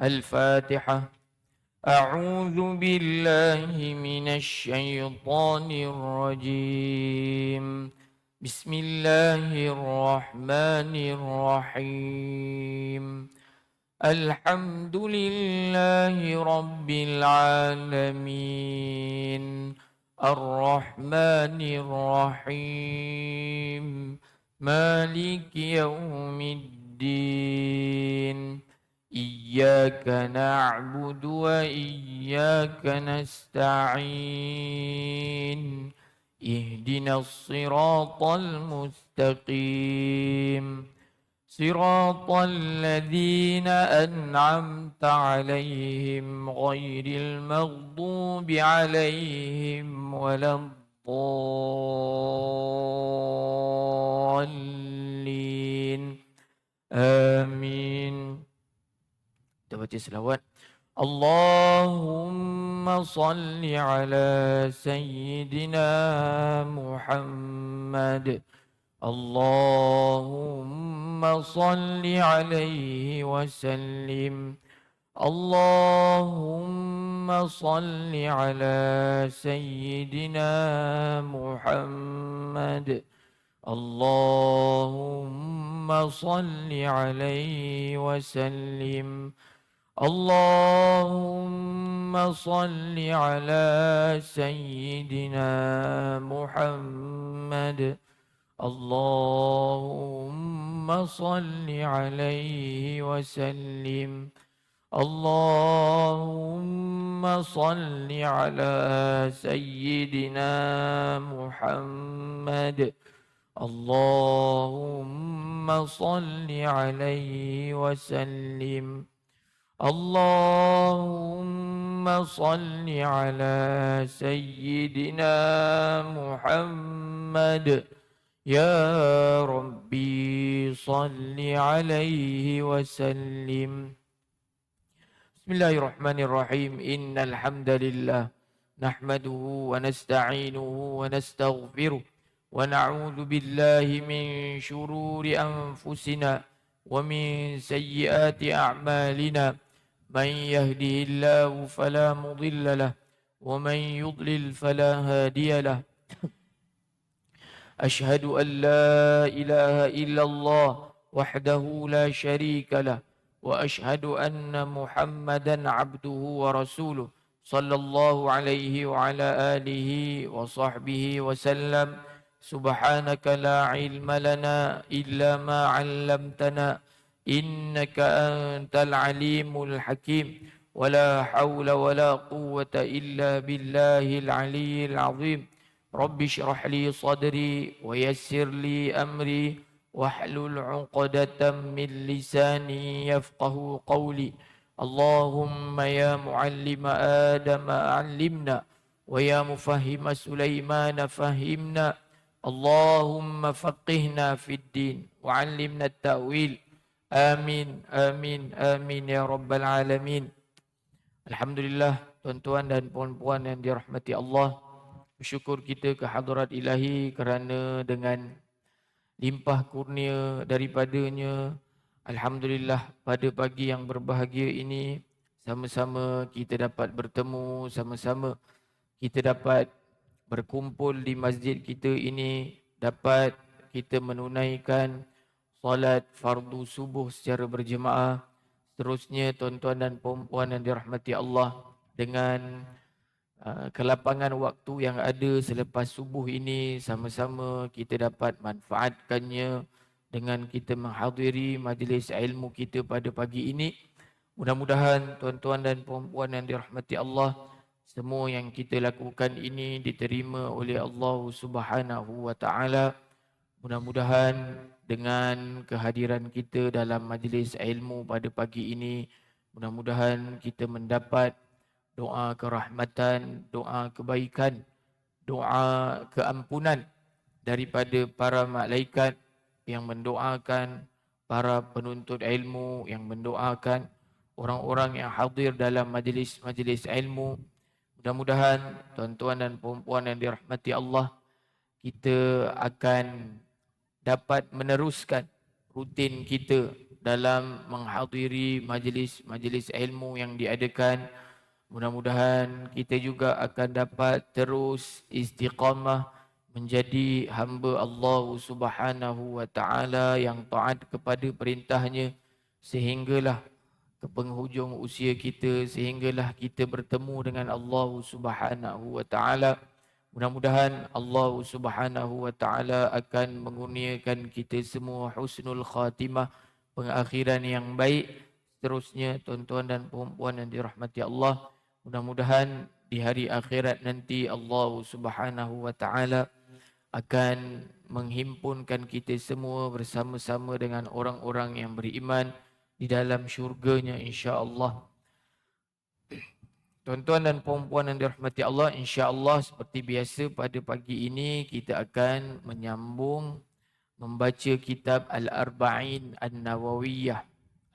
الفاتحة. أعوذ بالله من الشيطان الرجيم. بسم الله الرحمن الرحيم. الحمد لله رب العالمين. الرحمن الرحيم. مالك يوم الدين. إياك نعبد وإياك نستعين. اهدنا الصراط المستقيم. صراط الذين أنعمت عليهم غير المغضوب عليهم ولا الضالين. آمين. Kita baca selawat. Allahumma salli ala Sayyidina Muhammad. Allahumma salli alaihi wasallim. Allahumma salli ala Sayyidina Muhammad. Allahumma salli alaihi wasallim. Allahumma salli ala Sayyidina Muhammad. Allahumma salli alaihi wasallim. Allahumma salli ala Sayyidina Muhammad. Allahumma salli alaihi wasallim. Allahumma salli ala Sayyidina Muhammad. Ya Rabbi salli alaihi wasallim. Bismillahirrahmanirrahim. Innal hamdalillah nahmaduhu wa nasta'inuhu wa nastaghfiruh wa na'udzu billahi min shururi anfusina wa min sayyiati a'malina. من يهده الله فلا مضل له ومن يضلل فلا هادي له. أشهد أن لا إله إلا الله وحده لا شريك له وأشهد أن محمدا عبده ورسوله صلى الله عليه وعلى آله وصحبه وسلم. سبحانك لا علم لنا إلا ما علمتنا إنك أنت العليم الحكيم. ولا حول ولا قوة إلا بالله العلي العظيم. رب اشرح لي صدري ويسر لي أمري واحلل عقدة من لساني يفقه قولي. اللهم يا معلم آدم علمنا ويا مفهم سليمان فهمنا. اللهم فقهنا في الدين وعلمنا التأويل. Amin, amin, amin ya rabbal alamin. Alhamdulillah, tuan-tuan dan puan-puan yang dirahmati Allah, bersyukur kita ke hadirat ilahi kerana dengan limpah kurnia daripadanya, alhamdulillah pada pagi yang berbahagia ini sama-sama kita dapat bertemu, sama-sama kita dapat berkumpul di masjid kita ini, dapat kita menunaikan solat fardu subuh secara berjemaah. Seterusnya tuan-tuan dan puan-puan yang dirahmati Allah, dengan kelapangan waktu yang ada selepas subuh ini, sama-sama kita dapat manfaatkannya dengan kita menghadiri majlis ilmu kita pada pagi ini. Mudah-mudahan tuan-tuan dan puan-puan yang dirahmati Allah, semua yang kita lakukan ini diterima oleh Allah Subhanahu wa taala. Mudah-mudahan dengan kehadiran kita dalam majlis ilmu pada pagi ini, mudah-mudahan kita mendapat doa kerahmatan, doa kebaikan, doa keampunan daripada para malaikat yang mendoakan para penuntut ilmu, yang mendoakan orang-orang yang hadir dalam majlis-majlis ilmu. Mudah-mudahan tuan-tuan dan puan-puan yang dirahmati Allah, kita akan dapat meneruskan rutin kita dalam menghadiri majlis-majlis ilmu yang diadakan. Mudah-mudahan kita juga akan dapat terus istiqamah menjadi hamba Allah Subhanahu wa taala yang taat kepada perintahnya sehinggalah ke penghujung usia kita, sehinggalah kita bertemu dengan Allah Subhanahu wa taala. Mudah-mudahan Allah Subhanahu wa taala akan mengurniakan kita semua husnul khatimah, pengakhiran yang baik. Seterusnya tuan-tuan dan puan-puan yang dirahmati Allah, mudah-mudahan di hari akhirat nanti Allah Subhanahu wa taala akan menghimpunkan kita semua bersama-sama dengan orang-orang yang beriman di dalam syurganya insya-Allah. Tuan-tuan dan puan-puan yang dirahmati Allah, insya-Allah seperti biasa pada pagi ini kita akan menyambung membaca kitab Al-Arba'in An-Nawawiyah.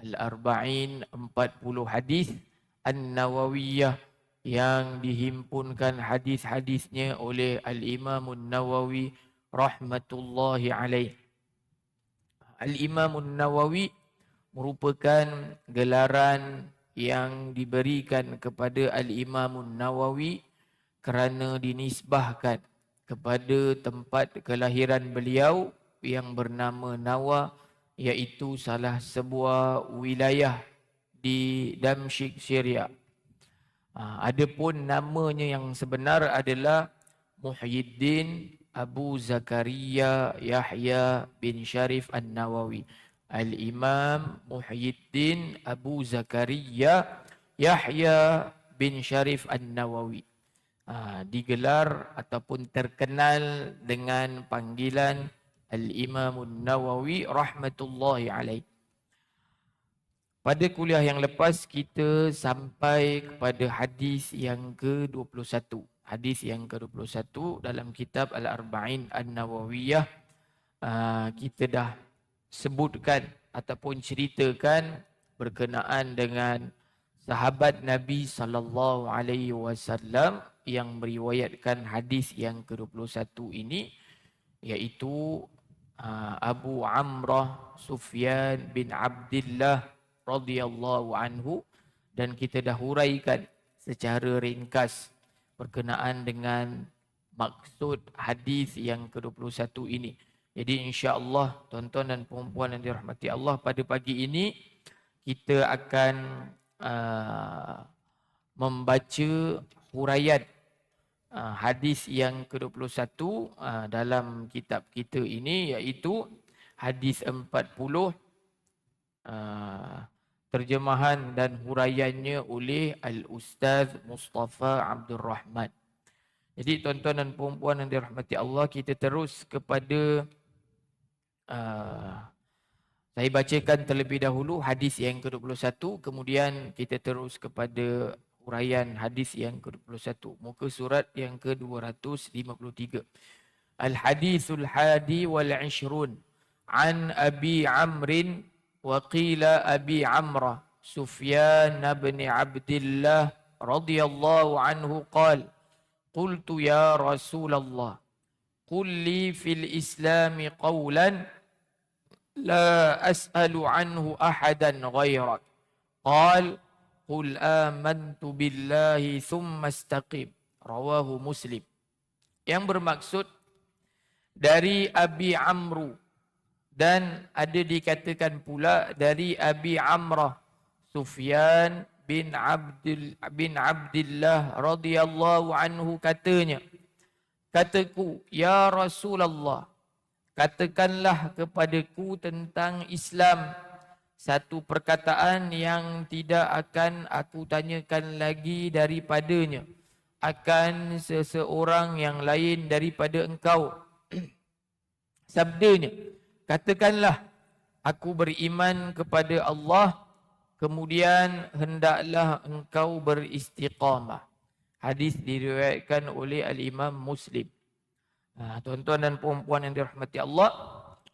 Al-Arba'in 40 hadis An-Nawawiyah yang dihimpunkan hadis-hadisnya oleh Al-Imam An-Nawawi rahmatullahi alaih. Al-Imam An-Nawawi merupakan gelaran yang diberikan kepada Al-Imam Nawawi kerana dinisbahkan kepada tempat kelahiran beliau yang bernama Nawa, iaitu salah sebuah wilayah di Damsyik, Syria. Adapun namanya yang sebenar adalah Muhyiddin Abu Zakaria Yahya bin Sharif An-Nawawi. Al-Imam Muhyiddin Abu Zakaria Yahya bin Sharif An-Nawawi. Digelar ataupun terkenal dengan panggilan Al-Imam An-Nawawi rahmatullahi alaih. Pada kuliah yang lepas kita sampai kepada hadis yang ke-21. Hadis yang ke-21 dalam kitab Al-Arba'in An-Nawawiyah. Kita dah sebutkan ataupun ceritakan berkenaan dengan sahabat Nabi sallallahu alaihi wasallam yang meriwayatkan hadis yang ke-21 ini, iaitu Abu Amrah Sufyan bin Abdullah radhiyallahu anhu, dan kita dah huraikan secara ringkas berkenaan dengan maksud hadis yang ke-21 ini. Jadi insya-Allah tuan-tuan dan puan-puan yang dirahmati Allah, pada pagi ini kita akan membaca huraian hadis yang ke-21 dalam kitab kita ini, iaitu hadis 40, terjemahan dan huraiannya oleh Al-Ustaz Mustafa Abdul Rahman. Jadi tuan-tuan dan puan-puan yang dirahmati Allah, kita terus kepada saya bacakan terlebih dahulu hadis yang ke-21, kemudian kita terus kepada huraian hadis yang ke-21. Muka surat yang ke-253. Al-Hadithul Hadi wal Ishrun an Abi Amrin wa qila Abi Amrah Sufyan bin Abdullah radhiyallahu anhu qala qultu ya Rasulullah qul li fil Islami qawlan لا أسأل عنه أحدا غيرك قال قل آمنت بالله ثم استقم رواه Muslim. Yang bermaksud dari Abi Amru, dan ada dikatakan pula dari Abi Amrah Sufyan bin Abdullah radhiyallahu anhu, katanya, kataku ya Rasulullah, katakanlah kepadaku tentang Islam satu perkataan yang tidak akan aku tanyakan lagi daripadanya akan seseorang yang lain daripada engkau. Sabdanya, katakanlah aku beriman kepada Allah, kemudian hendaklah engkau beristiqamah. Hadis diriwayatkan oleh Al-Imam Muslim. Tuan-tuan dan puan-puan yang dirahmati Allah,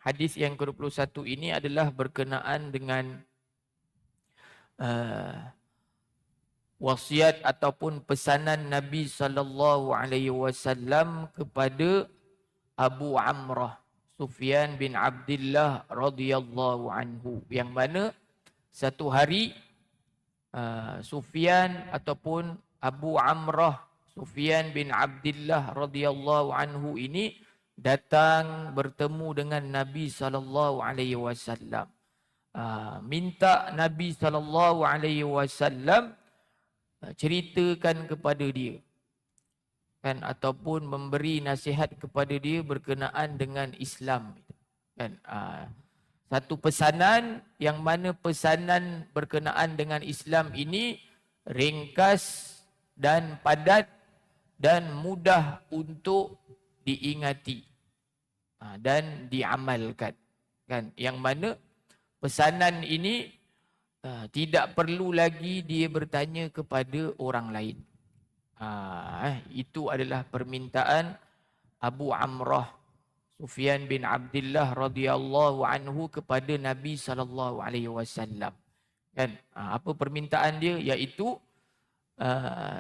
hadis yang ke-21 ini adalah berkenaan dengan wasiat ataupun pesanan Nabi sallallahu alaihi wasallam kepada Abu Amrah Sufyan bin Abdullah radhiyallahu anhu, yang mana satu hari Sufyan ataupun Abu Amrah Sufyan bin Abdullah radhiyallahu anhu ini datang bertemu dengan Nabi sallallahu alaihi wasallam. Minta Nabi sallallahu alaihi wasallam ceritakan kepada dia, kan, ataupun memberi nasihat kepada dia berkenaan dengan Islam, kan. Satu pesanan yang mana pesanan berkenaan dengan Islam ini ringkas dan padat dan mudah untuk diingati dan diamalkan, kan, yang mana pesanan ini tidak perlu lagi dia bertanya kepada orang lain. Itu adalah permintaan Abu Amrah Sufyan bin Abdullah radhiyallahu anhu kepada Nabi sallallahu alaihi wasallam. Kan, apa permintaan dia? Iaitu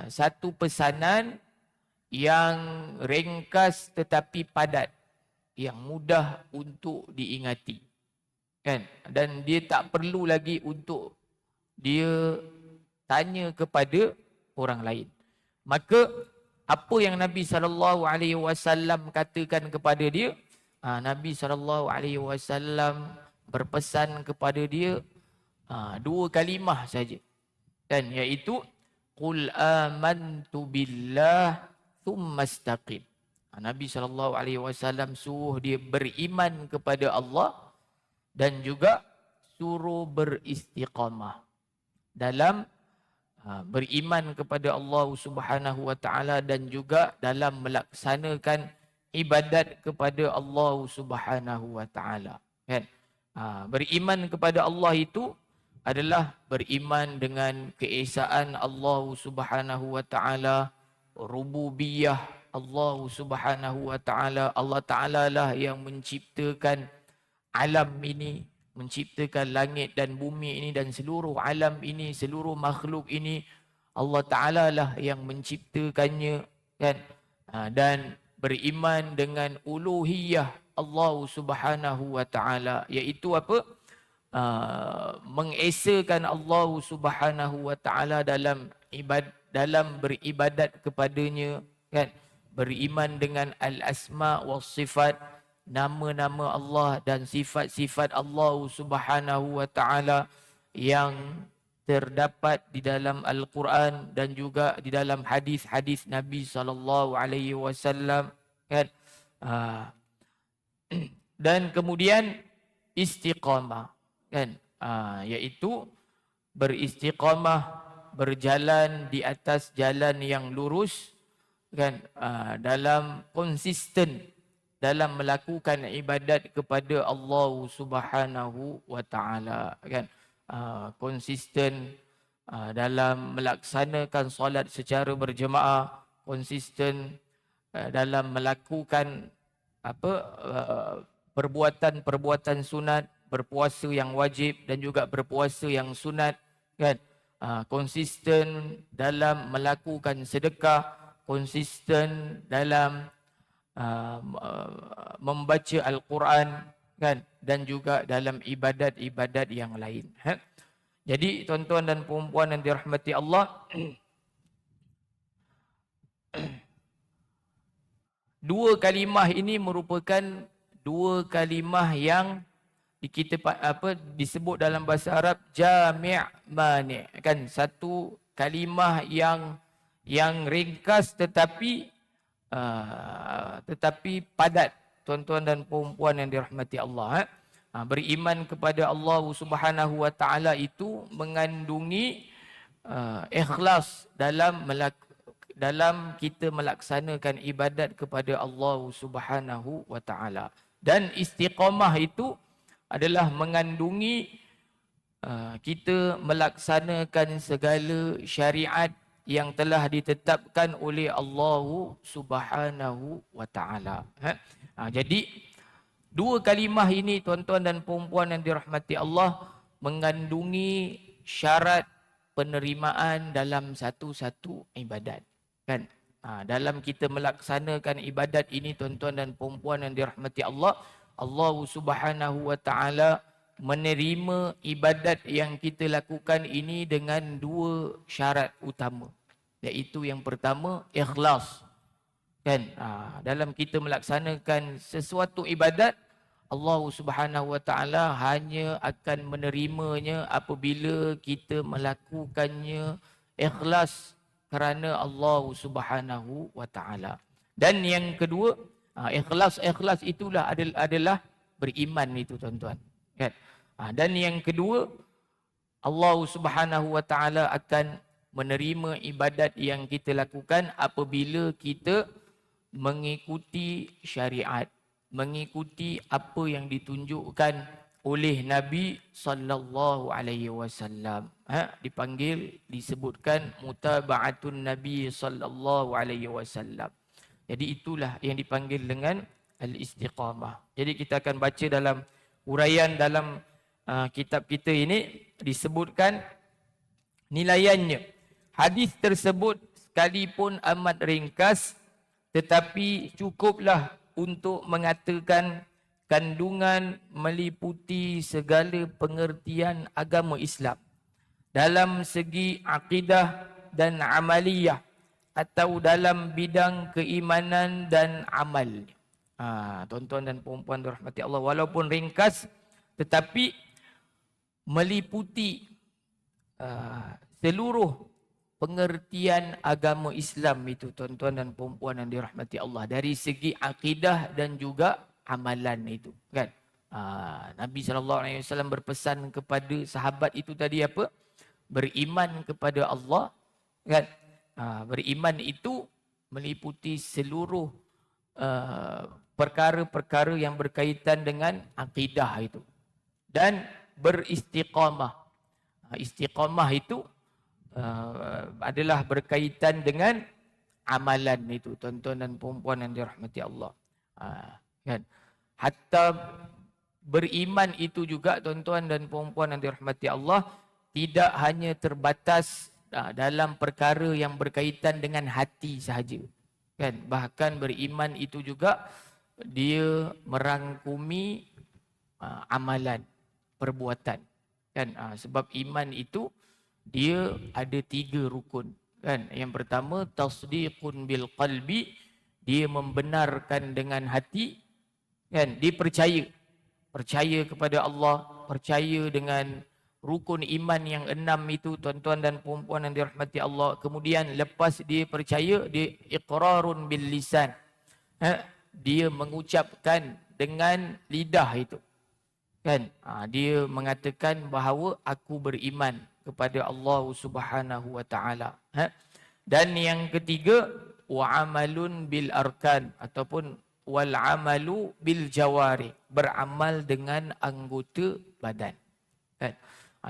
satu pesanan yang ringkas tetapi padat, yang mudah untuk diingati, kan, dan dia tak perlu lagi untuk dia tanya kepada orang lain. Maka apa yang Nabi sallallahu alaihi wasallam katakan kepada dia? Nabi sallallahu alaihi wasallam berpesan kepada dia dua kalimah saja, dan iaitu qul amantu billah thumma istaqim. Nabi sallallahu alaihi wasallam suruh dia beriman kepada Allah dan juga suruh beristiqamah dalam beriman kepada Allah Subhanahu wa taala dan juga dalam melaksanakan ibadat kepada Allah Subhanahu wa taala, kan. Beriman kepada Allah itu adalah beriman dengan keesaan Allah Subhanahu wa taala, rububiyah Allah Subhanahu wa taala. Allah Taala lah yang menciptakan alam ini, menciptakan langit dan bumi ini dan seluruh alam ini, seluruh makhluk ini. Allah Taala lah yang menciptakannya, kan. Dan beriman dengan uluhiyah Allah Subhanahu wa taala, iaitu apa? Mengesakan Allah Subhanahu wa taala dalam beribadat kepadanya, kan. Beriman dengan al-asma was sifat, nama-nama Allah dan sifat-sifat Allah Subhanahu wa taala yang terdapat di dalam Al-Quran dan juga di dalam hadis-hadis Nabi sallallahu alaihi wasallam, kan. Dan kemudian istiqamah, kan, iaitu beristiqamah, berjalan di atas jalan yang lurus, kan, dalam konsisten dalam melakukan ibadat kepada Allah Subhanahu wa taala, kan. Konsisten dalam melaksanakan solat secara berjemaah, konsisten dalam melakukan perbuatan-perbuatan sunat, berpuasa yang wajib dan juga berpuasa yang sunat, kan. Konsisten dalam melakukan sedekah, konsisten dalam membaca Al-Quran, kan, dan juga dalam ibadat-ibadat yang lain. Jadi tuan-tuan dan puan-puan yang dirahmati Allah, dua kalimah ini merupakan dua kalimah yang disebut dalam bahasa Arab jami' mani', kan. Satu kalimah yang ringkas tetapi padat, tuan-tuan dan puan-puan yang dirahmati Allah. Beriman kepada Allah Subhanahu wa taala itu mengandungi ikhlas dalam kita melaksanakan ibadat kepada Allah Subhanahu wa taala. Dan istiqamah itu adalah mengandungi kita melaksanakan segala syariat yang telah ditetapkan oleh Allah Subhanahu wa taala. Jadi dua kalimah ini, tuan-tuan dan puan-puan yang dirahmati Allah, mengandungi syarat penerimaan dalam satu-satu ibadat, kan. Dalam kita melaksanakan ibadat ini, tuan-tuan dan puan-puan yang dirahmati Allah, Allah Subhanahu wa taala menerima ibadat yang kita lakukan ini dengan dua syarat utama. Iaitu yang pertama, ikhlas. Kan? Dalam kita melaksanakan sesuatu ibadat, Allah Subhanahu wa taala hanya akan menerimanya apabila kita melakukannya ikhlas kerana Allah Subhanahu wa taala. Dan yang kedua, ikhlas itulah adalah beriman itu tuan-tuan. Kan? Dan yang kedua, Allah Subhanahu wa taala akan menerima ibadat yang kita lakukan apabila kita mengikuti syariat, mengikuti apa yang ditunjukkan oleh Nabi sallallahu alaihi wasallam. Disebutkan mutaba'atun Nabi sallallahu alaihi wasallam. Jadi itulah yang dipanggil dengan al-istiqamah. Jadi kita akan baca dalam uraian dalam kitab kita ini disebutkan nilaiannya. Hadis tersebut sekalipun amat ringkas tetapi cukuplah untuk mengatakan kandungan meliputi segala pengertian agama Islam dalam segi akidah dan amaliyah atau dalam bidang keimanan dan amal. Tuan-tuan dan puan-puan dirahmati Allah, walaupun ringkas tetapi meliputi seluruh pengertian agama Islam itu, tuan-tuan dan puan-puan yang dirahmati Allah, dari segi akidah dan juga amalan itu, kan? Nabi SAW berpesan kepada sahabat itu tadi apa? Beriman kepada Allah, kan? Beriman itu meliputi seluruh perkara-perkara yang berkaitan dengan akidah itu, dan beristiqamah. Istiqamah itu adalah berkaitan dengan amalan itu, tuan-tuan dan puan-puan yang dirahmati Allah. Kan? Hatta beriman itu juga, tuan-tuan dan puan-puan yang dirahmati Allah, tidak hanya terbatas dalam perkara yang berkaitan dengan hati sahaja. Kan? Bahkan beriman itu juga dia merangkumi amalan, perbuatan. Kan? Sebab iman itu dia ada 3 rukun, kan? Yang pertama, tasdiqun bil qalbi, dia membenarkan dengan hati, kan? Dia percaya kepada Allah, percaya dengan rukun iman yang 6 itu, tuan-tuan dan puan-puan yang dirahmati Allah. Kemudian lepas dia percaya, dia iqrarun bil lisan, dia mengucapkan dengan lidah itu, kan? Dia mengatakan bahawa aku beriman kepada Allah Subhanahu wa taala. Dan yang ketiga, wa amalun bil arkan, ataupun wal amalu bil jawari, beramal dengan anggota badan. Kan?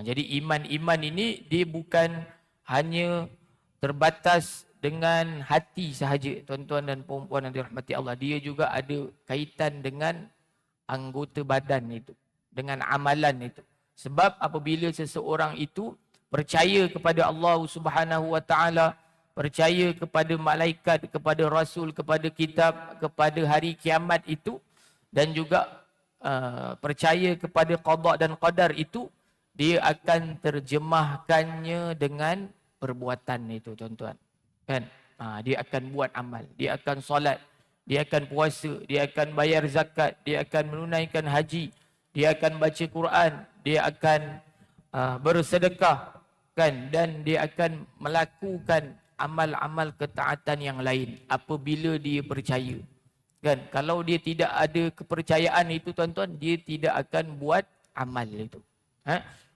Jadi iman ini dia bukan hanya terbatas dengan hati sahaja, tuan-tuan dan puan-puan yang dirahmati Allah. Dia juga ada kaitan dengan anggota badan itu, dengan amalan itu. Sebab apabila seseorang itu percaya kepada Allah Subhanahu wa taala, percaya kepada malaikat, kepada rasul, kepada kitab, kepada hari kiamat itu, dan juga percaya kepada qada dan qadar itu, dia akan terjemahkannya dengan perbuatan itu, tuan-tuan. Kan? Dia akan buat amal, dia akan solat, dia akan puasa, dia akan bayar zakat, dia akan menunaikan haji, dia akan baca Quran, dia akan bersedekah, kan? Dan dia akan melakukan amal-amal ketaatan yang lain apabila dia percaya. Kan? Kalau dia tidak ada kepercayaan itu, tuan-tuan, dia tidak akan buat amal itu.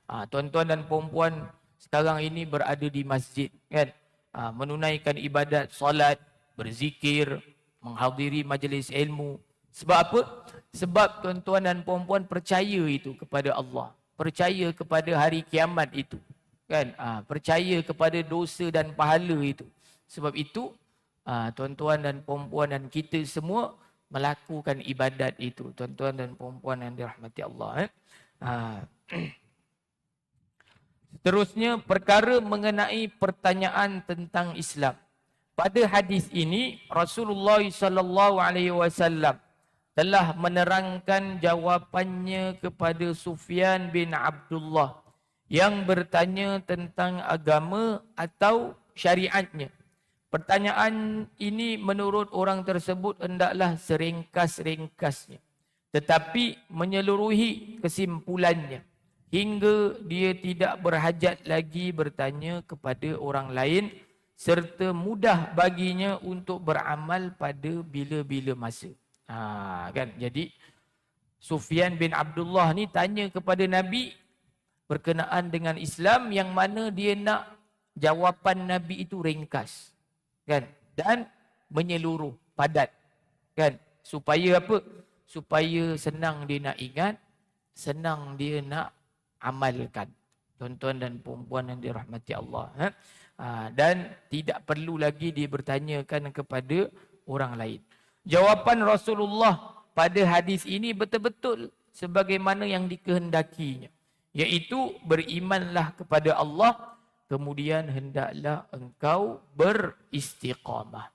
Tuan-tuan dan puan-puan sekarang ini berada di masjid, kan? Menunaikan ibadat, solat, berzikir, menghadiri majlis ilmu. Sebab apa? Sebab tuan-tuan dan puan-puan percaya itu kepada Allah, percaya kepada hari kiamat itu, kan? Percaya kepada dosa dan pahala itu. Sebab itu tuan-tuan dan puan-puan dan kita semua melakukan ibadat itu, tuan-tuan dan puan-puan yang dirahmati Allah. Seterusnya, perkara mengenai pertanyaan tentang Islam. Pada hadis ini Rasulullah sallallahu alaihi wasallam telah menerangkan jawapannya kepada Sufyan bin Abdullah yang bertanya tentang agama atau syariatnya. Pertanyaan ini menurut orang tersebut hendaklah seringkas-ringkasnya, tetapi menyeluruhi kesimpulannya hingga dia tidak berhajat lagi bertanya kepada orang lain serta mudah baginya untuk beramal pada bila-bila masa. Kan? Jadi Sufyan bin Abdullah ni tanya kepada Nabi berkenaan dengan Islam yang mana dia nak jawapan Nabi itu ringkas, kan, dan menyeluruh, padat, kan, supaya apa? Supaya senang dia nak ingat, senang dia nak amalkan. Tuan-tuan dan puan-puan yang dirahmati Allah, dan tidak perlu lagi dia bertanyakan kepada orang lain. Jawapan Rasulullah pada hadis ini betul-betul sebagaimana yang dikehendakinya, iaitu berimanlah kepada Allah, kemudian hendaklah engkau beristiqamah.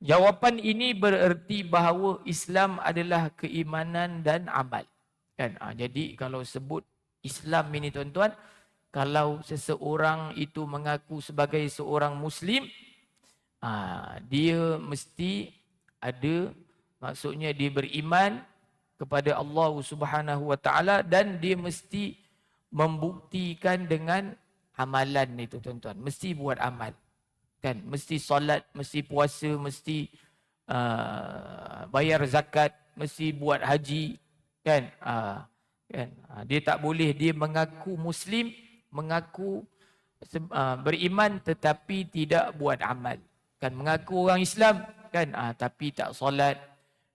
Jawapan ini bererti bahawa Islam adalah keimanan dan amal. Kan? Jadi kalau sebut Islam ini tuan-tuan, kalau seseorang itu mengaku sebagai seorang Muslim, dia mesti ada, maksudnya dia beriman kepada Allah Subhanahu Wa Taala dan dia mesti membuktikan dengan amalan itu tuan-tuan. Mesti buat amal. Kan, mesti solat, mesti puasa, mesti bayar zakat, mesti buat haji, kan? Dia tak boleh dia mengaku Muslim, mengaku beriman tetapi tidak buat amal. Kan, mengaku orang Islam, kan? Tapi tak solat,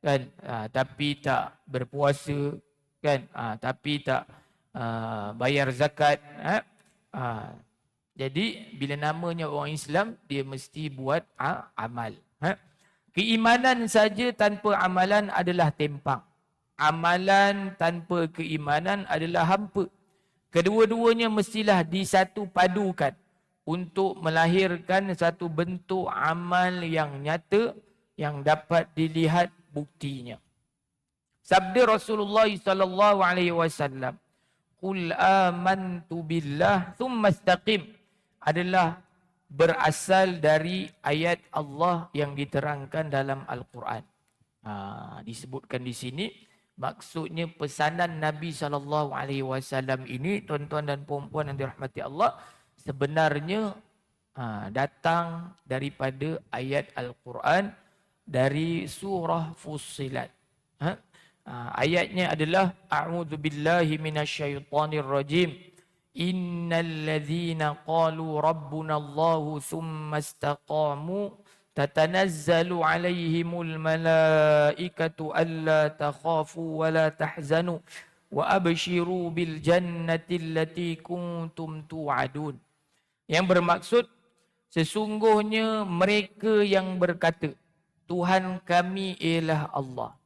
kan? Tapi tak berpuasa, kan? Tapi tak bayar zakat. Jadi bila namanya orang Islam, dia mesti buat amal. Keimanan saja tanpa amalan adalah tempang. Amalan tanpa keimanan adalah hampa. Kedua-duanya mestilah disatu padukan untuk melahirkan satu bentuk amal yang nyata yang dapat dilihat buktinya. Sabda Rasulullah sallallahu alaihi wasallam, "Qul amantu billah tsumma istaqim," adalah berasal dari ayat Allah yang diterangkan dalam Al-Quran. Disebutkan di sini, maksudnya pesanan Nabi SAW ini, tuan-tuan dan puan-puan yang dirahmati Allah, sebenarnya datang daripada ayat Al-Quran dari surah Fussilat. Ayatnya adalah, A'udzu billahi minasyaitonir rajim. Innal ladzina qalu rabbuna Allahu thumma istaqamu tatanazzalu alaihimul malaikatu alla takhafu wa la tahzanu wa abshiru bil jannati allati kuntum tu'adun. Yang bermaksud, sesungguhnya mereka yang berkata, Tuhan kami ialah Allah.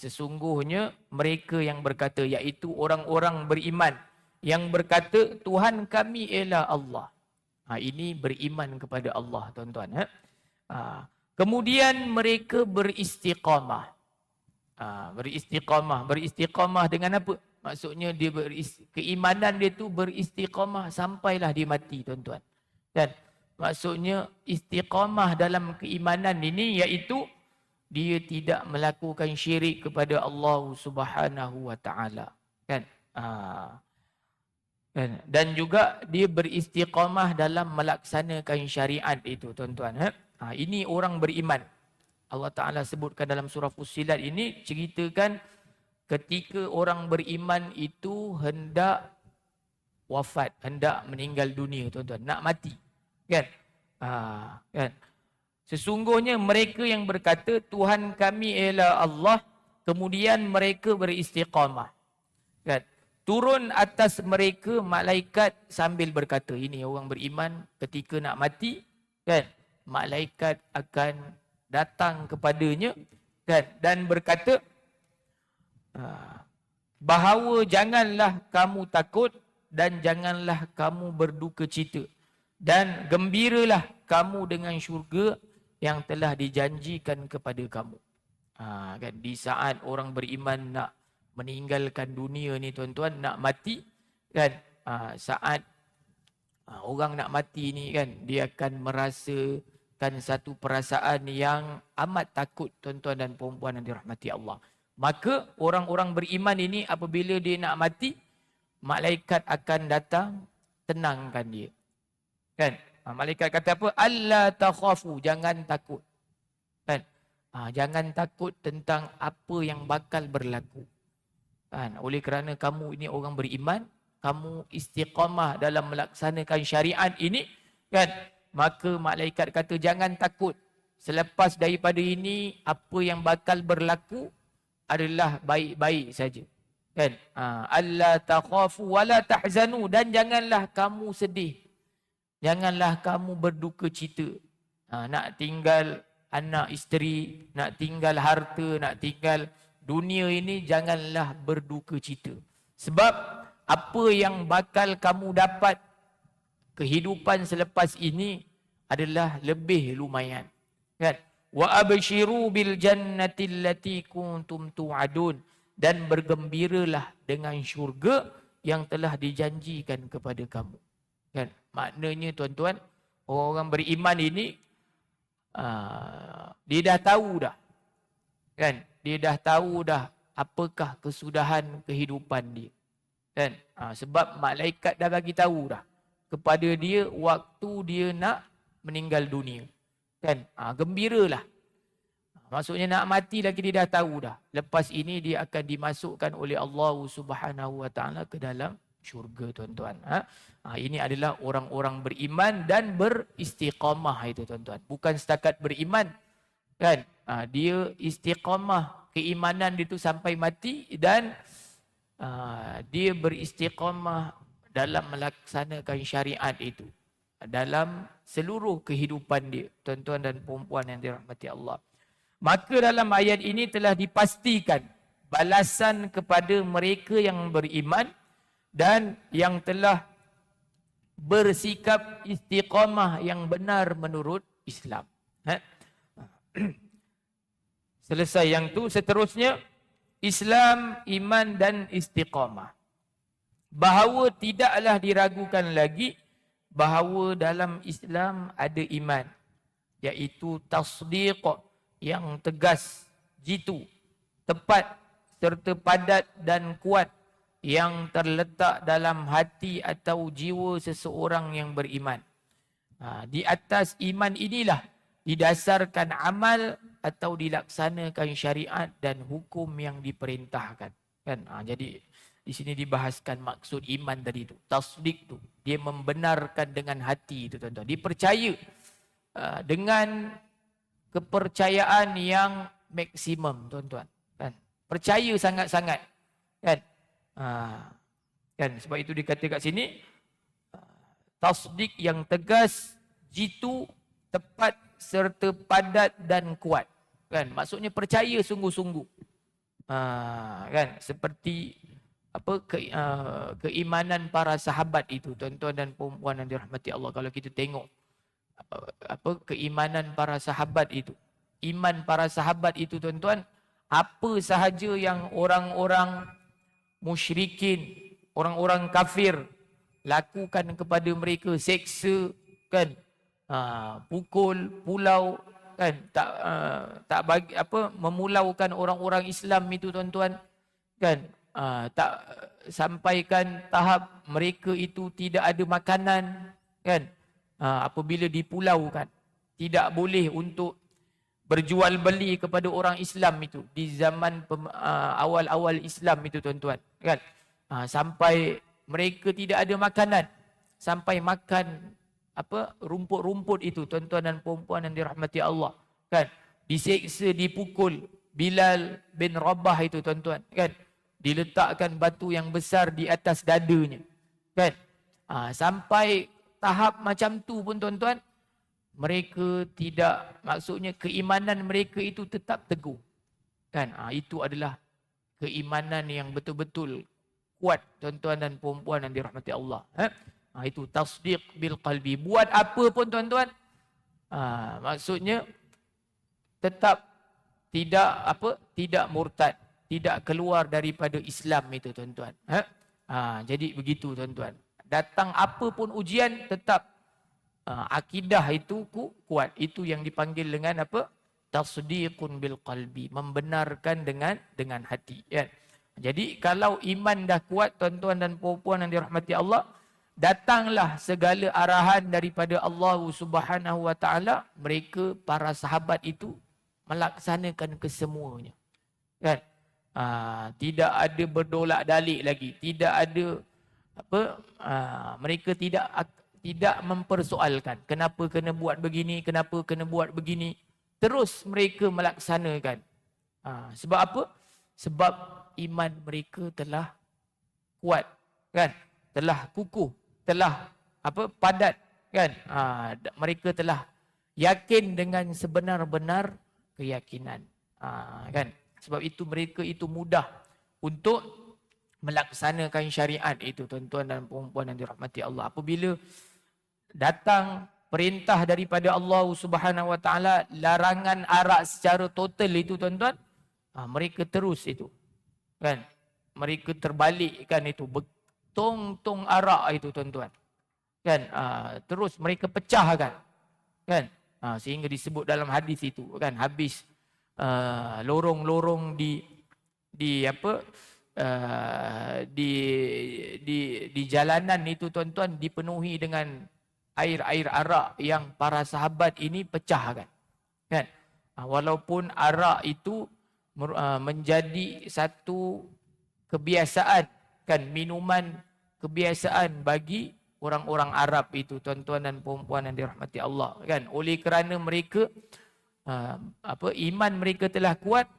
Sesungguhnya mereka yang berkata, iaitu orang-orang beriman yang berkata Tuhan kami ialah Allah. Ini beriman kepada Allah, tuan-tuan. Kemudian mereka beristiqamah. Beristiqamah dengan apa? Maksudnya dia keimanan dia tu beristiqamah sampailah dia mati, tuan-tuan. Dan maksudnya istiqamah dalam keimanan ini iaitu dia tidak melakukan syirik kepada Allah Subhanahu Wa Taala. Kan? Dan juga dia beristiqamah dalam melaksanakan syariat itu, tuan-tuan. Ini orang beriman. Allah Ta'ala sebutkan dalam surah Fussilat ini, ceritakan ketika orang beriman itu hendak wafat, hendak meninggal dunia, tuan-tuan, nak mati. Kan? Kan? Sesungguhnya mereka yang berkata Tuhan kami ialah Allah, kemudian mereka beristiqamah. Kan? Turun atas mereka malaikat sambil berkata, ini orang beriman ketika nak mati, kan? Malaikat akan datang kepadanya, kan? Dan berkata bahawa janganlah kamu takut dan janganlah kamu berduka cita dan gembiralah kamu dengan syurga yang telah dijanjikan kepada kamu. Kan di saat orang beriman nak meninggalkan dunia ni tuan-tuan, nak mati kan, saat orang nak mati ni kan, dia akan merasakan satu perasaan yang amat takut tuan-tuan dan puan-puan yang dirahmati Allah. Maka orang-orang beriman ini apabila dia nak mati, malaikat akan datang tenangkan dia. Kan? Malaikat kata apa? Alla takhafu, jangan takut. Kan? Jangan takut tentang apa yang bakal berlaku. Kan? Oleh kerana kamu ini orang beriman, kamu istiqamah dalam melaksanakan syariat ini, kan? Maka malaikat kata jangan takut. Selepas daripada ini, apa yang bakal berlaku adalah baik-baik saja. Kan? Alla takhafu wala tahzanu, dan janganlah kamu sedih. Janganlah kamu berduka cita. Nak tinggal anak isteri, nak tinggal harta, nak tinggal dunia ini, janganlah berduka cita. Sebab apa yang bakal kamu dapat kehidupan selepas ini adalah lebih lumayan. Kan? Wa abshiru bil jannati allati kuntum tu'adun, dan bergembiralah dengan syurga yang telah dijanjikan kepada kamu. Kan? Maknanya tuan-tuan, orang beriman ini dia dah tahu dah. Kan? Dia dah tahu dah apakah kesudahan kehidupan dia. Kan? Sebab malaikat dah bagi tahu dah kepada dia waktu dia nak meninggal dunia. Kan? Gembiralah. Maksudnya nak mati lagi dia dah tahu dah. Lepas ini dia akan dimasukkan oleh Allah Subhanahu Wa Taala ke dalam syurga tuan-tuan. Ini adalah orang-orang beriman dan beristiqamah itu tuan-tuan. Bukan setakat beriman. Kan? Dia istiqamah keimanan dia tu sampai mati, dan dia beristiqamah dalam melaksanakan syariat itu dalam seluruh kehidupan dia, tuan-tuan dan puan-puan yang dirahmati Allah. Maka dalam ayat ini telah dipastikan balasan kepada mereka yang beriman dan yang telah bersikap istiqamah yang benar menurut Islam. Selesai yang tu, seterusnya Islam, iman dan istiqamah. Bahawa tidaklah diragukan lagi bahawa dalam Islam ada iman, iaitu tasdiq yang tegas, jitu, tepat serta padat dan kuat yang terletak dalam hati atau jiwa seseorang yang beriman. Di atas iman inilah didasarkan amal atau dilaksanakan syariat dan hukum yang diperintahkan. Kan? Jadi di sini dibahaskan maksud iman tadi tu. Tasdik tu, dia membenarkan dengan hati itu tuan-tuan. Dipercaya dengan kepercayaan yang maksimum tuan-tuan. Kan? Percaya sangat-sangat. Kan? Kan? Sebab itu dikata kat sini tasdik yang tegas, jitu, tepat serta padat dan kuat. Kan? Maksudnya percaya sungguh-sungguh. Kan? Seperti apa keimanan para sahabat itu, tuan-tuan dan puan-puan yang dirahmati Allah. Kalau kita tengok apa keimanan para sahabat itu, iman para sahabat itu tuan-tuan, apa sahaja yang orang-orang musyrikin, orang-orang kafir lakukan kepada mereka, seksa, kan, pukul, pulau, kan, tak bagi apa, memulaukan orang-orang Islam itu tuan-tuan, kan, tak sampaikan tahap mereka itu tidak ada makanan, kan, apabila dipulaukan, tidak boleh untuk berjual beli kepada orang Islam itu di zaman awal-awal Islam itu tuan-tuan, kan, sampai mereka tidak ada makanan, sampai makan apa rumput-rumput itu tuan-tuan dan puan-puan yang dirahmati Allah, kan, diseksa, dipukul. Bilal bin Rabah itu tuan-tuan, kan, diletakkan batu yang besar di atas dadanya, kan, sampai tahap macam tu pun tuan-tuan, mereka tidak, maksudnya keimanan mereka itu tetap teguh, kan. Itu adalah keimanan yang betul-betul kuat tuan-tuan dan puan-puan yang dirahmati Allah. Itu tasdiq bil qalbi. Buat apa pun tuan-tuan, maksudnya tetap tidak murtad, tidak keluar daripada Islam itu tuan-tuan. Jadi begitu tuan-tuan. Datang apa pun ujian tetap akidah itu kuat. Itu yang dipanggil dengan apa? Tasdiqun bil qalbi, membenarkan dengan hati, kan. Jadi kalau iman dah kuat tuan-tuan dan puan-puan yang dirahmati Allah, datanglah segala arahan daripada Allah Subhanahu wa taala, mereka para sahabat itu melaksanakan kesemuanya. Kan? Tidak ada berdolak dalik lagi, tidak ada mereka tidak mempersoalkan kenapa kena buat begini, kenapa kena buat begini. Terus mereka melaksanakan. Sebab apa? Sebab iman mereka telah kuat, kan? Telah kukuh, telah padat, kan? Mereka telah yakin dengan sebenar-benar keyakinan, kan? Sebab itu mereka itu mudah untuk melaksanakan syariat itu, tuan-tuan dan puan-puan yang dirahmati Allah. Apabila datang perintah daripada Allah Subhanahu wa taala, larangan arak secara total itu tuan-tuan, mereka terus itu, kan? Mereka terbalikkan itu, betong-tong arak itu tuan-tuan, kan? Terus mereka pecahkan, kan? Sehingga disebut dalam hadis itu, kan, habis lorong-lorong di jalanan itu tuan-tuan dipenuhi dengan air arak yang para sahabat ini pecahkan, kan? Walaupun arak itu menjadi satu kebiasaan, kan, minuman kebiasaan bagi orang-orang Arab itu, tuan-tuan dan puan-puan yang dirahmati Allah, kan? Oleh kerana mereka iman mereka telah kuat,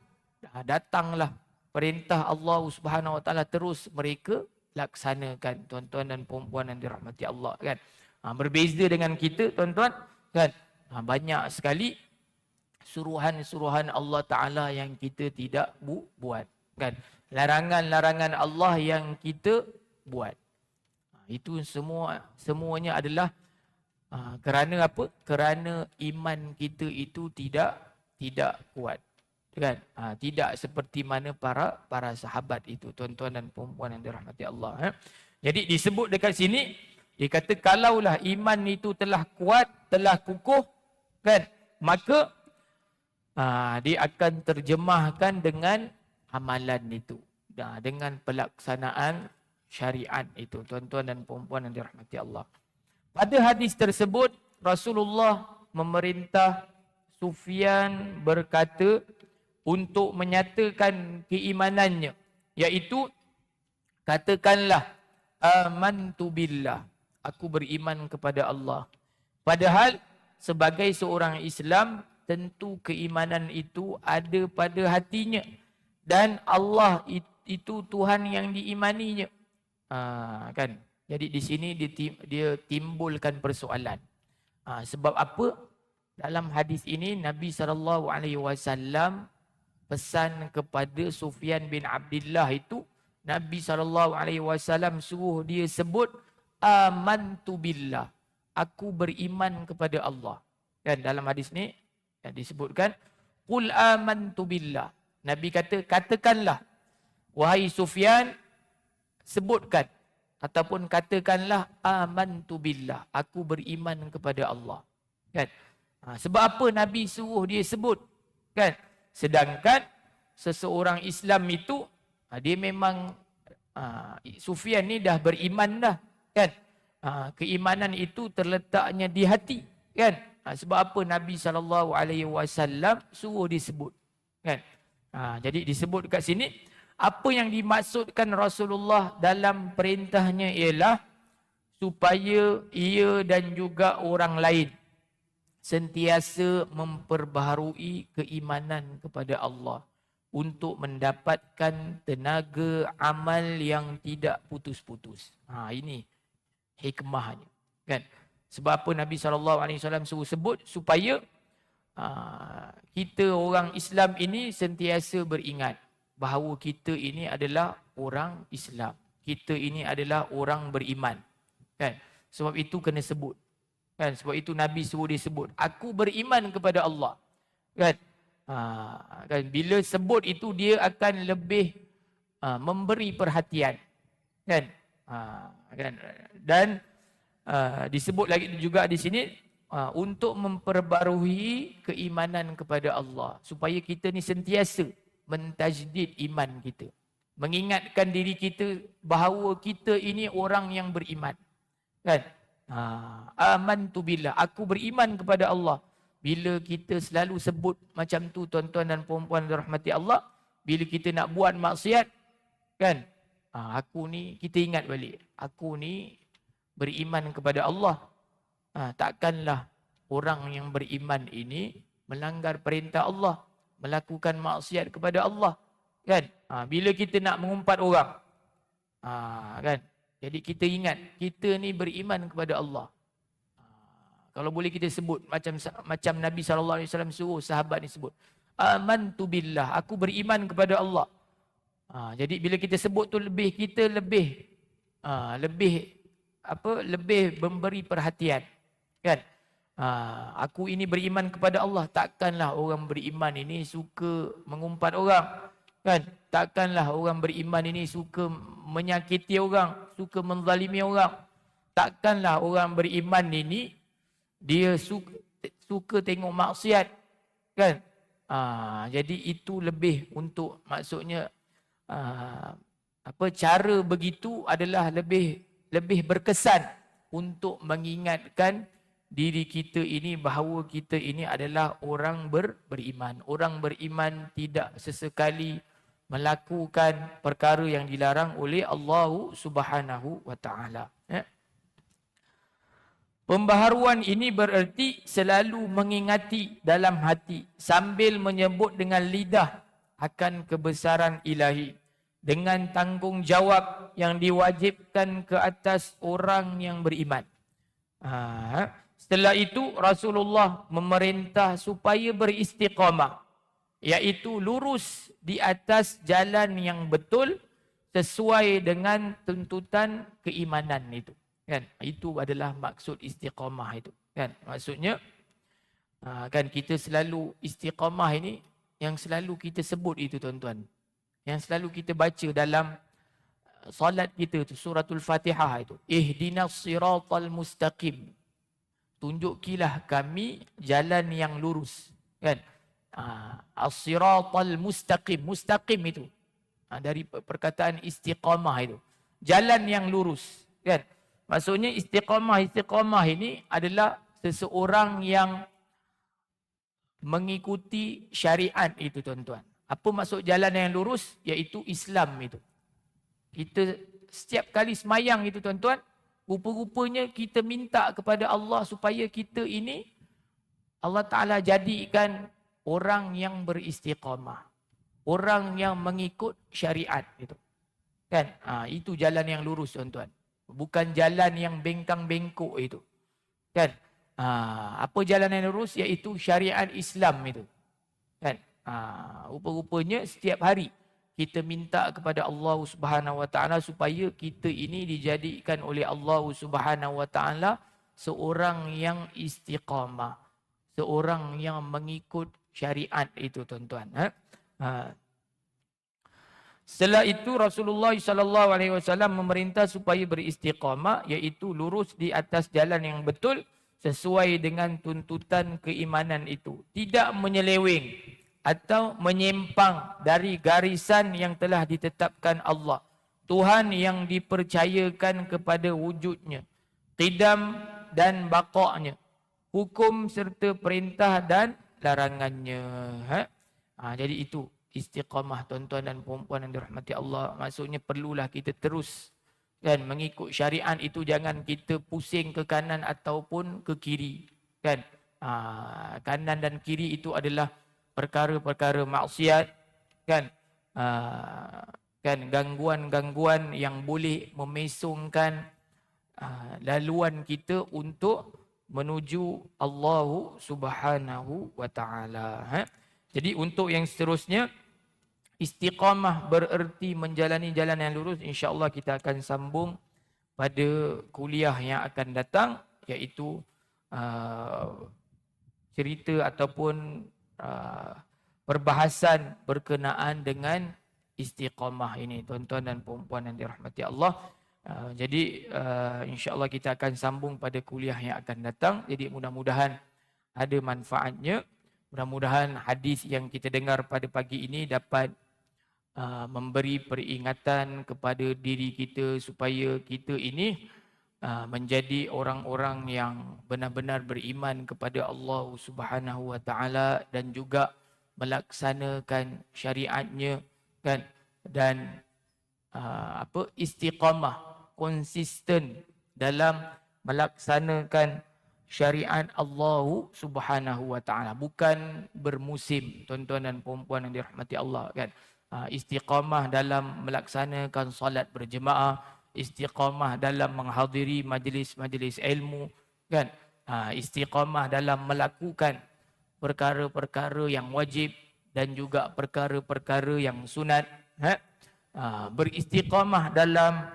datanglah perintah Allah Subhanahu wa taala, terus mereka laksanakan, tuan-tuan dan puan-puan yang dirahmati Allah, kan? Berbeza dengan kita tuan-tuan, kan? Banyak sekali suruhan-suruhan Allah Ta'ala yang kita tidak buat, kan? Larangan-larangan Allah yang kita buat. Itu semuanya adalah kerana apa? Kerana iman kita itu tidak kuat, kan? Tidak seperti mana para sahabat itu, tuan-tuan dan puan-puan yang dirahmati Allah. Jadi disebut dekat sini, dia kata kalaulah iman itu telah kuat, telah kukuh, kan, maka dia akan terjemahkan dengan amalan itu, dengan pelaksanaan syariat itu, tuan-tuan dan puan-puan yang dirahmati Allah. Pada hadis tersebut Rasulullah memerintah Sufyan berkata untuk menyatakan keimanannya, iaitu katakanlah amantu billah, aku beriman kepada Allah. Padahal sebagai seorang Islam, tentu keimanan itu ada pada hatinya dan Allah itu Tuhan yang diimaninya. Kan? Jadi di sini dia timbulkan persoalan. Sebab apa? Dalam hadis ini Nabi SAW pesan kepada Sufyan bin Abdullah itu, Nabi SAW suruh dia sebut amantu billah, aku beriman kepada Allah. Dan dalam hadis ni yang disebutkan qul amantu billah, Nabi kata katakanlah wahai Sufyan, sebutkan ataupun katakanlah amantu billah, aku beriman kepada Allah, kan? Sebab apa Nabi suruh dia sebut, kan? Sedangkan seseorang Islam itu dia memang Sufyan ni dah beriman dah, kan? Keimanan itu terletaknya di hati, kan? Sebab apa Nabi SAW suruh disebut, kan? Jadi disebut kat sini, apa yang dimaksudkan Rasulullah dalam perintahnya ialah supaya ia dan juga orang lain sentiasa memperbaharui keimanan kepada Allah untuk mendapatkan tenaga amal yang tidak putus-putus. Ini hikmahnya, kan? Sebab apa Nabi SAW suruh sebut supaya kita orang Islam ini sentiasa beringat bahawa kita ini adalah orang Islam, kita ini adalah orang beriman, kan? Sebab itu kena sebut, kan? Sebab itu Nabi suruh disebut, aku beriman kepada Allah, kan? Kan bila sebut itu dia akan lebih memberi perhatian, kan? Kan, dan disebut lagi juga di sini untuk memperbarui keimanan kepada Allah, supaya kita ni sentiasa mentajdid iman kita, mengingatkan diri kita bahawa kita ini orang yang beriman, kan? Amantu billah, aku beriman kepada Allah. Bila kita selalu sebut macam tu, tuan-tuan dan puan-puan dirahmati Allah, bila kita nak buat maksiat, kan? Aku ni, kita ingat balik, aku ni beriman kepada Allah. Takkanlah orang yang beriman ini melanggar perintah Allah, melakukan maksiat kepada Allah, kan? Bila kita nak mengumpat orang, kan? Jadi kita ingat, kita ni beriman kepada Allah. Kalau boleh kita sebut macam Nabi SAW suruh sahabat ni sebut, amantu billah, aku beriman kepada Allah. Jadi bila kita sebut tu kita lebih memberi perhatian, kan? Aku ini beriman kepada Allah. Takkanlah orang beriman ini suka mengumpat orang, kan? Takkanlah orang beriman ini suka menyakiti orang, suka menzalimi orang. Takkanlah orang beriman ini dia suka tengok maksiat, kan? Jadi itu lebih untuk, maksudnya cara begitu adalah lebih berkesan untuk mengingatkan diri kita ini bahawa kita ini adalah orang beriman. Orang beriman tidak sesekali melakukan perkara yang dilarang oleh Allah Subhanahu wa taala. Pembaharuan ini bererti selalu mengingati dalam hati sambil menyebut dengan lidah akan kebesaran ilahi dengan tanggungjawab yang diwajibkan ke atas orang yang beriman. Setelah itu Rasulullah memerintah supaya beristiqamah, iaitu lurus di atas jalan yang betul sesuai dengan tuntutan keimanan itu. Kan, itu adalah maksud istiqamah itu, kan? Maksudnya kan kita selalu istiqamah ini yang selalu kita sebut itu, tuan-tuan, yang selalu kita baca dalam solat kita tu, suratul Fatihah itu, ihdinas siratal mustaqim, tunjukilah kami jalan yang lurus, kan? As-siratal mustaqim, mustaqim itu dari perkataan istiqamah itu, jalan yang lurus, kan? Maksudnya istiqamah ini adalah seseorang yang mengikuti syariat itu, tuan-tuan. Apa maksud jalan yang lurus? Iaitu Islam itu. Kita setiap kali semayang itu, tuan-tuan, rupa-rupanya kita minta kepada Allah supaya kita ini Allah Ta'ala jadikan orang yang beristiqamah, orang yang mengikut syariat itu, kan? Itu jalan yang lurus, tuan-tuan. Bukan jalan yang bengkang-bengkok itu, kan? Apa jalan yang lurus? Iaitu syariat Islam itu, kan? Rupa-rupanya setiap hari kita minta kepada Allah Subhanahu Wa Taala supaya kita ini dijadikan oleh Allah Subhanahu Wa Taala seorang yang istiqamah, seorang yang mengikut syariat itu, tuan-tuan. Setelah itu Rasulullah SAW memerintah supaya beristiqamah, iaitu lurus di atas jalan yang betul sesuai dengan tuntutan keimanan itu, tidak menyeleweng atau menyimpang dari garisan yang telah ditetapkan Allah, Tuhan yang dipercayakan kepada wujudnya, qidam dan baqa'nya, hukum serta perintah dan larangannya. Jadi itu istiqamah, tuan-tuan dan puan-puan yang dirahmati Allah. Maksudnya perlulah kita terus, kan, mengikut syariat itu. Jangan kita pusing ke kanan ataupun ke kiri, kan? Kanan dan kiri itu adalah perkara-perkara maksiat, kan? Kan, gangguan-gangguan yang boleh memesongkan laluan kita untuk menuju Allah Subhanahu wa taala. Jadi untuk yang seterusnya, istiqamah bererti menjalani jalan yang lurus. InsyaAllah kita akan sambung pada kuliah yang akan datang, iaitu cerita ataupun perbahasan berkenaan dengan istiqamah ini, tuan-tuan dan puan-puan yang dirahmati Allah. Jadi insya-Allah kita akan sambung pada kuliah yang akan datang. Jadi mudah-mudahan ada manfaatnya. Mudah-mudahan hadis yang kita dengar pada pagi ini dapat memberi peringatan kepada diri kita supaya kita ini menjadi orang-orang yang benar-benar beriman kepada Allah Subhanahu wa taala dan juga melaksanakan syariatnya, kan, dan istiqamah, konsisten dalam melaksanakan syariat Allah Subhanahu wa taala, bukan bermusim, tuan-tuan dan puan-puan yang dirahmati Allah, kan. Istiqamah dalam melaksanakan solat berjemaah, istiqamah dalam menghadiri majlis-majlis ilmu, kan. Istiqamah dalam melakukan perkara-perkara yang wajib dan juga perkara-perkara yang sunat, beristiqamah dalam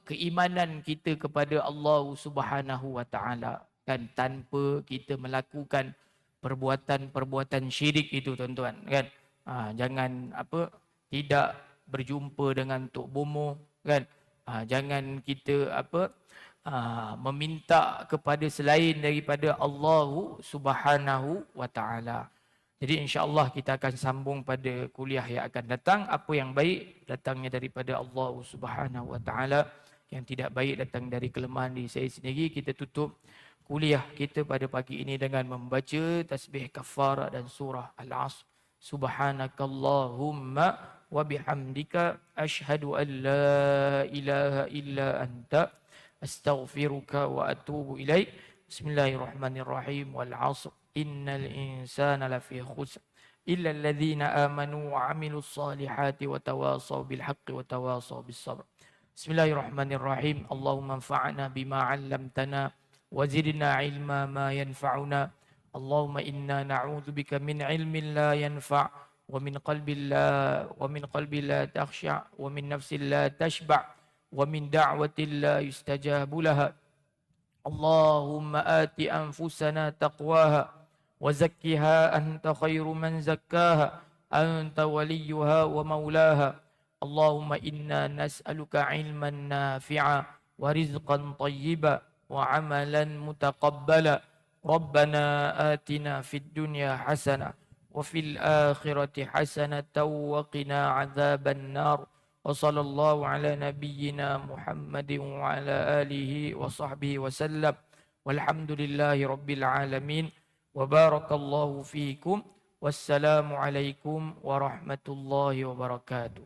keimanan kita kepada Allah Subhanahu wa taala, kan, tanpa kita melakukan perbuatan-perbuatan syirik itu, tuan-tuan, kan. Jangan tidak berjumpa dengan tok bomo, kan. Jangan kita meminta kepada selain daripada Allah Subhanahu wa taala. Jadi insya-Allah kita akan sambung pada kuliah yang akan datang. Apa yang baik datangnya daripada Allah Subhanahu wa taala, yang tidak baik datang dari kelemahan diri saya sendiri. Kita tutup kuliah kita pada pagi ini dengan membaca tasbih kafarah dan surah Al-Asr. Subhanakallahumma wa bihamdika asyhadu an la ilaha illa anta astaghfiruka wa atubu ilaik. Bismillahirrahmanirrahim. Wal 'asr innal insana lafi khusr illa alladhina amanu wa 'amilus solihati wa tawasaw bil haqqi wa tawasaw bis sabr. Bismillahirrahmanirrahim. Allahumma anfa'na bima 'allamtana wa zidna 'ilma ma yanfa'una. Allahumma inna na'udzubika min 'ilmin la yanfa' wa min qalbin la takhsha' wa min nafsin la tashba' wa min da'watin la yustajabu laha. Allahumma ati anfusana taqwaha wa zakkiha anta khairu man zakkaha anta waliyuha wa maulaha. Allahumma inna nas'aluka 'ilman nafi'a wa rizqan tayyiba wa 'amalan mutaqabbala. Rabbana atina fid dunya hasanah wa fil akhirati hasanatan wa qina 'adzaban nar. Wa sallallahu ala nabiyyina Muhammadin wa ala alihi wa sahbihi wa sallam. Walhamdulillahi rabbil alamin. Wa barakallahu fiikum. Wassalamu alaikum warahmatullahi wabarakatuh.